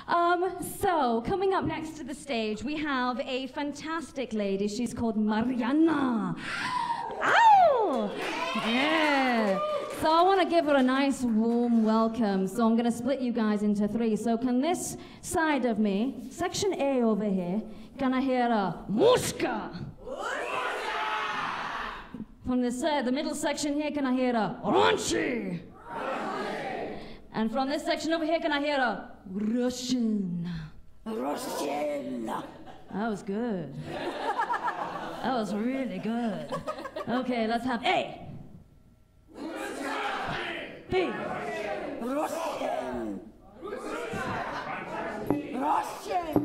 So, coming up next to the stage, we have a fantastic lady. She's called Marianna. Ow! Yeah. So I want to give her a nice warm welcome. So I'm going to split you guys into three. So can this side of me, section A over here, can I hear a mushka? From the middle section here, can I hear a raunchy? And from this section over here, can I hear a Russian? Russian. That was good. That was really good. Okay, let's have A. B. Russian. Russian.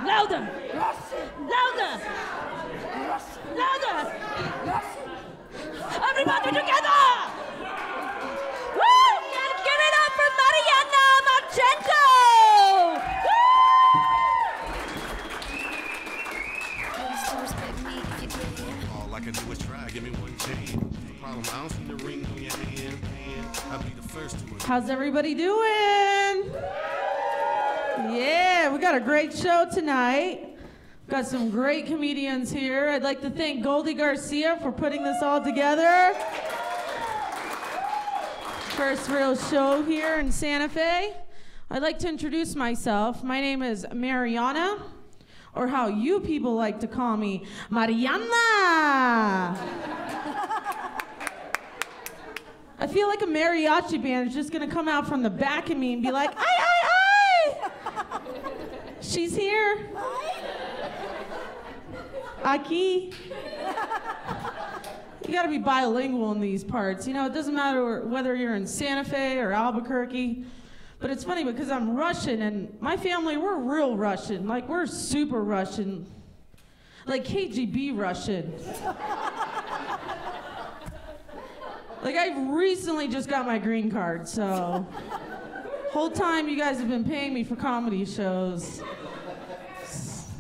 Louder. Russian. Louder. Russian. Louder. Russian. Everybody together. Woo! And give it up for Marianna Marchenko. All I can do is try. Give me one chance. Problem, I don't see the ring on your hand. I'll be the first to it. How's everybody doing? Yeah, we got a great show tonight. Got some great comedians here. I'd like to thank Goldie Garcia for putting this all together. First real show here in Santa Fe. I'd like to introduce myself. My name is Marianna, or how you people like to call me, Marianna. I feel like a mariachi band is just gonna come out from the back of me and be like, "Ay, ay, ay! She's here. Aquí." You gotta be bilingual in these parts. You know, it doesn't matter whether you're in Santa Fe or Albuquerque. But it's funny because I'm Russian and my family, we're real Russian. Like, we're super Russian. Like KGB Russian. Like, I recently just got my green card, so whole time you guys have been paying me for comedy shows.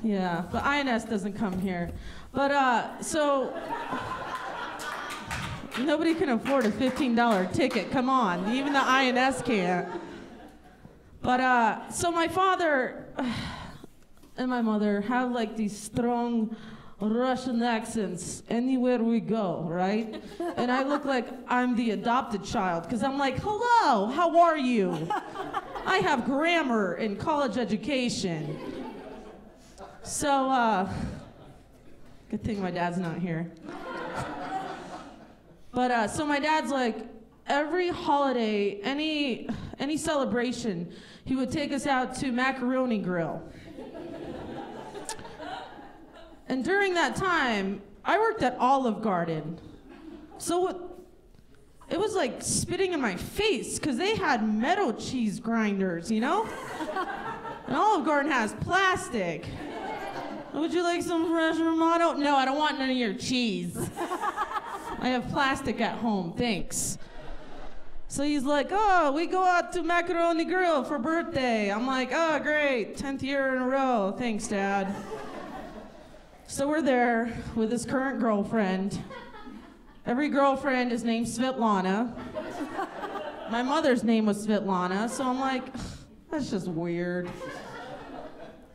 Yeah, but INS doesn't come here. But, so, nobody can afford a $15 ticket, come on, even the INS can't. But, so my father and my mother have like these strong Russian accents anywhere we go, right? And I look like I'm the adopted child, because I'm like, hello, how are you? I have grammar and college education. So, good thing my dad's not here. But, so my dad's like, every holiday, any celebration, he would take us out to Macaroni Grill. And during that time, I worked at Olive Garden. So it was like spitting in my face, because they had metal cheese grinders, you know? And Olive Garden has plastic. Would you like some fresh Romano? No, I don't want none of your cheese. I have plastic at home, thanks. So he's like, oh, we go out to Macaroni Grill for birthday. I'm like, oh, great, 10th year in a row. Thanks, Dad. So we're there with his current girlfriend. Every girlfriend is named Svetlana. My mother's name was Svetlana, so I'm like, that's just weird.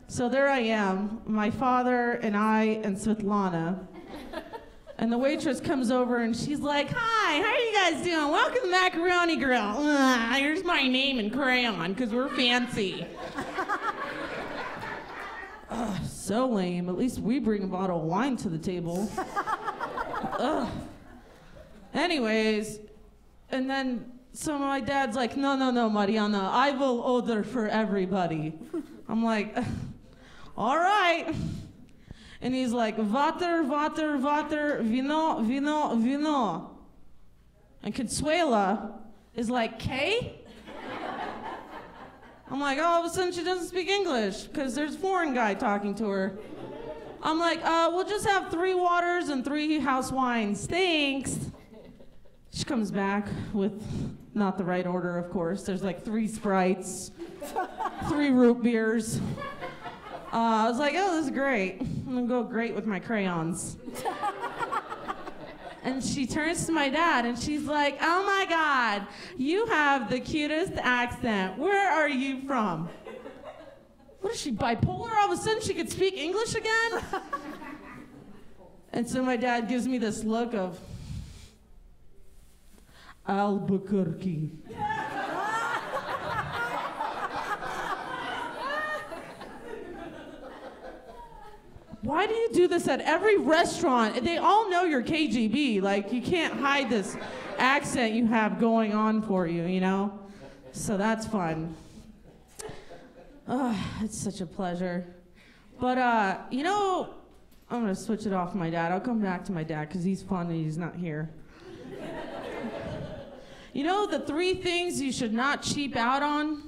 So there I am, my father and I and Svetlana. And the waitress comes over and she's like, hi, how are you guys doing? Welcome to Macaroni Grill. Here's my name in crayon, because we're fancy. So lame. At least we bring a bottle of wine to the table. Anyways, and then so my dad's like, no, Marianna, I will order for everybody. I'm like, all right. And he's like, water, water, water, vino, vino, vino. And Consuela is like, K? I'm like, oh, all of a sudden she doesn't speak English, because there's a foreign guy talking to her. I'm like, we'll just have 3 waters and 3 house wines, thanks. She comes back with not the right order, of course. There's like 3 Sprites, 3 root beers. I was like, oh, this is great. I'm gonna go great with my crayons. And she turns to my dad and she's like, oh my God, you have the cutest accent. Where are you from? what is she, bipolar? All of a sudden she could speak English again? And so my dad gives me this look of Albuquerque. Why do you do this at every restaurant? They all know you're KGB. Like, you can't hide this accent you have going on for you, you know? So that's fun. It's such a pleasure. But, you know, I'm going to switch it off my dad. I'll come back to my dad because he's fun and he's not here. You know the 3 things you should not cheap out on,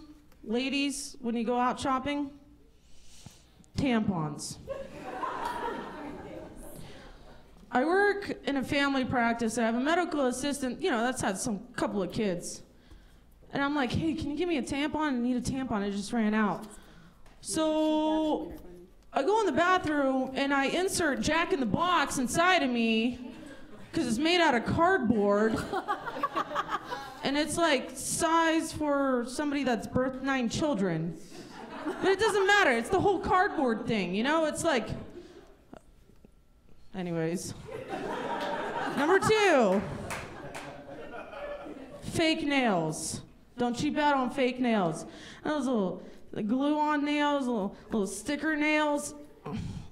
ladies, when you go out shopping? Tampons. I work in a family practice. I have a medical assistant, you know, that's had some couple of kids. And I'm like, hey, can you give me a tampon? I need a tampon. I just ran out. So I go in the bathroom and I insert Jack in the Box inside of me because it's made out of cardboard. And it's like size for somebody that's birthed 9 children. But it doesn't matter. It's the whole cardboard thing, you know? It's like... Anyways. Number 2. Fake nails. Don't cheap out on fake nails. Those little glue-on nails, little sticker nails.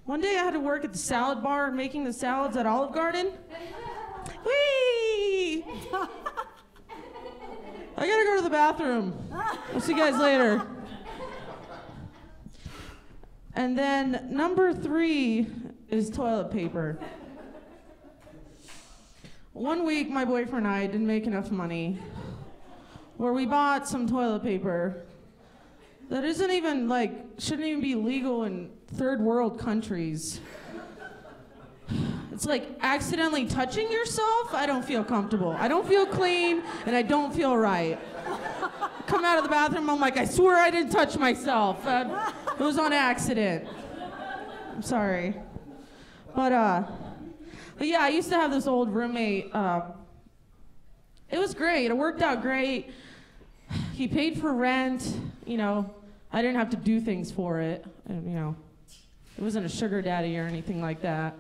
One day I had to work at the salad bar making the salads at Olive Garden. Whee! I gotta go to the bathroom. I'll see you guys later. And then number 3 is toilet paper. One week, my boyfriend and I didn't make enough money where we bought some toilet paper that isn't even shouldn't even be legal in 3rd world countries. It's like accidentally touching yourself. I don't feel comfortable. I don't feel clean, and I don't feel right. Come out of the bathroom, I'm like, I swear I didn't touch myself. It was on accident. I'm sorry. But yeah, I used to have this old roommate. It was great. It worked out great. He paid for rent. You know, I didn't have to do things for it. And, you know, it wasn't a sugar daddy or anything like that.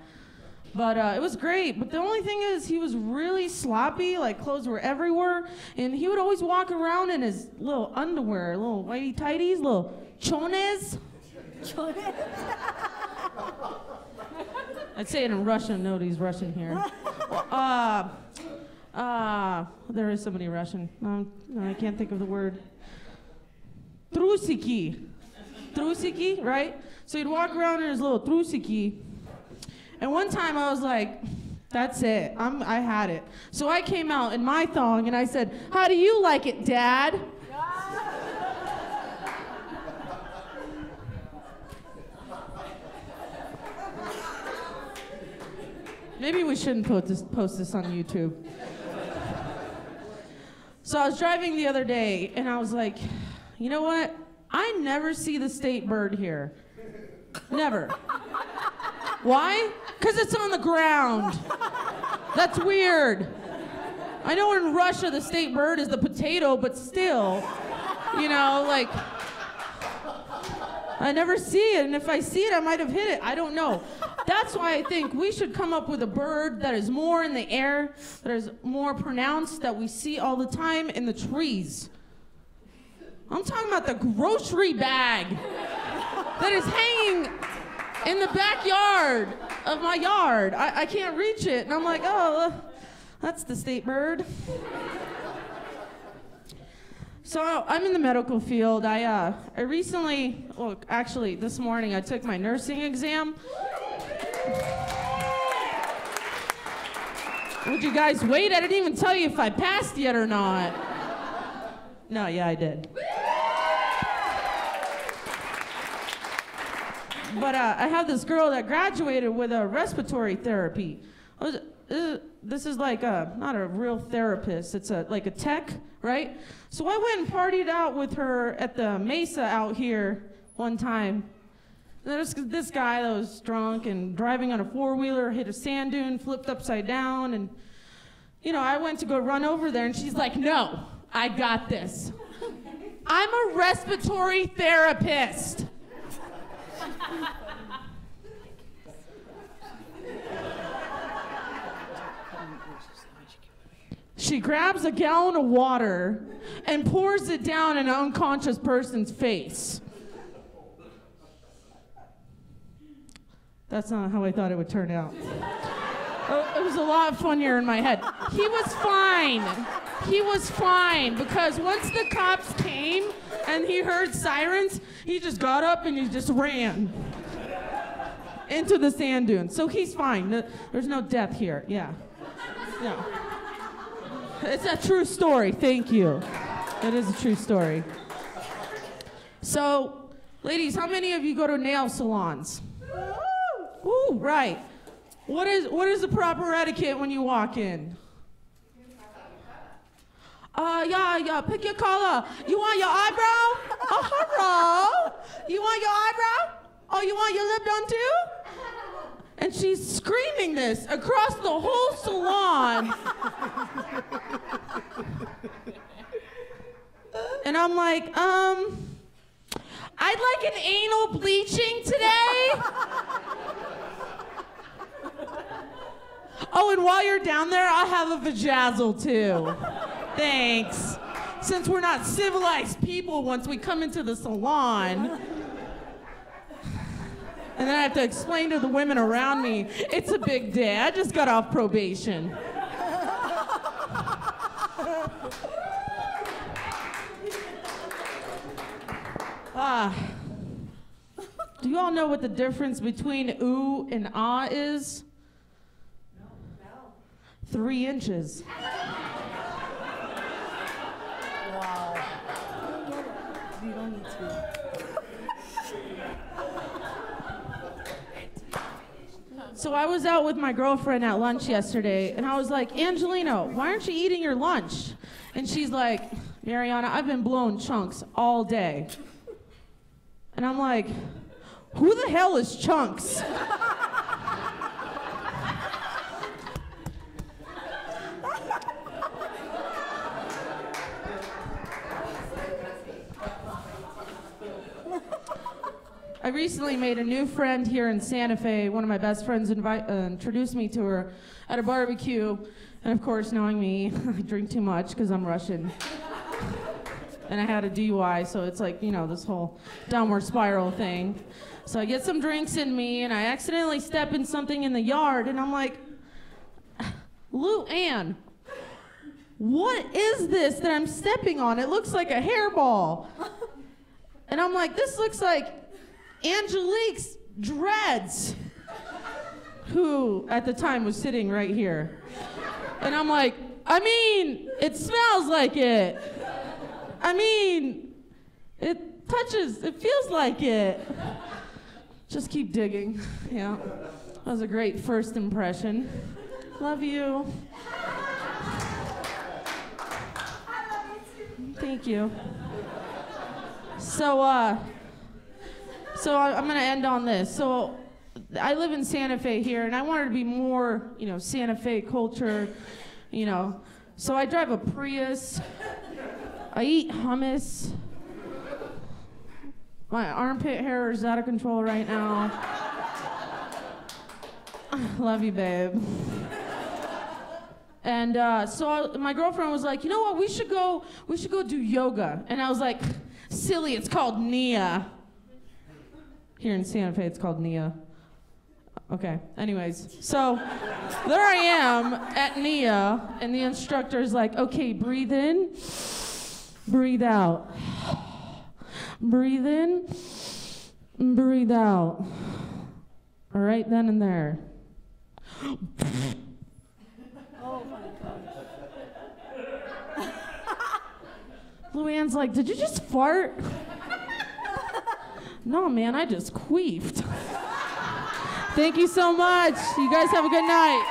But it was great. But the only thing is, he was really sloppy. Like, clothes were everywhere. And he would always walk around in his little underwear, little whitey tighties, little chones. Chones? I'd say it in Russian. Nobody's Russian here. There is somebody Russian. No, I can't think of the word. Trusiki. Trusiki, right? So he'd walk around in his little trusiki. And one time I was like, that's it. I had it. So I came out in my thong and I said, how do you like it, Dad? Maybe we shouldn't post this on YouTube. So I was driving the other day, and I was like, you know what? I never see the state bird here. Never. Why? Because it's on the ground. That's weird. I know in Russia the state bird is the potato, but still, you know, like, I never see it, and if I see it, I might have hit it. I don't know. That's why I think we should come up with a bird that is more in the air, that is more pronounced, that we see all the time in the trees. I'm talking about the grocery bag that is hanging in the backyard of my yard. I can't reach it, and I'm like, oh, that's the state bird. So I'm in the medical field. I recently, well, actually this morning I took my nursing exam. Would you guys wait? I didn't even tell you if I passed yet or not. No, yeah, I did. But I have this girl that graduated with a respiratory therapy. This is like not a real therapist. It's like a tech, right? So I went and partied out with her at the Mesa out here one time. There's this guy that was drunk and driving on a 4-wheeler, hit a sand dune, flipped upside down, and you know, I went to go run over there, and she's like, no, I got this. I'm a respiratory therapist. She grabs a gallon of water and pours it down in an unconscious person's face. That's not how I thought it would turn out. It was a lot funnier in my head. He was fine. He was fine because once the cops came and he heard sirens, he just got up and he just ran into the sand dunes. So he's fine. There's no death here. Yeah. Yeah. It's a true story. Thank you. It is a true story. So, ladies, how many of you go to nail salons? Ooh, right. What is the proper etiquette when you walk in? Yeah, pick your color. You want your eyebrow? Oh, hello. You want your eyebrow? Oh, you want your lip done too? And she's screaming this across the whole salon. And I'm like, I'd like an anal bleaching today. Oh, and while you're down there, I'll have a vajazzle too. Thanks. Since we're not civilized people once we come into the salon. And then I have to explain to the women around me, it's a big day. I just got off probation. Do you all know what the difference between ooh and ah is? No. 3 inches. Wow. You don't need to. So I was out with my girlfriend at lunch yesterday, and I was like, Angelino, why aren't you eating your lunch? And she's like, Marianna, I've been blowing chunks all day. And I'm like, who the hell is Chunks? I recently made a new friend here in Santa Fe. One of my best friends introduced me to her at a barbecue. And of course, knowing me, I drink too much because I'm Russian. And I had a DUI, so it's like, you know, this whole downward spiral thing. So I get some drinks in me, and I accidentally step in something in the yard, and I'm like, Lou Ann, what is this that I'm stepping on? It looks like a hairball. And I'm like, this looks like Angelique's dreads, who at the time was sitting right here. And I'm like, I mean, it smells like it. I mean, it touches, it feels like it. Just keep digging. Yeah, that was a great first impression. Love you. Thank you. So I'm gonna end on this. So I live in Santa Fe here, and I wanted to be more, you know, Santa Fe culture, you know. So I drive a Prius. I eat hummus. My armpit hair is out of control right now. Love you, babe. And my girlfriend was like, you know what, we should go do yoga. And I was like, silly, it's called Nia. Here in Santa Fe, it's called Nia. Okay, anyways, so there I am at Nia, and the instructor's like, okay, breathe in, breathe out. Breathe in, breathe out. All right, then and there. Oh my God. Luann's like, did you just fart? No, man, I just queefed. Thank you so much. You guys have a good night.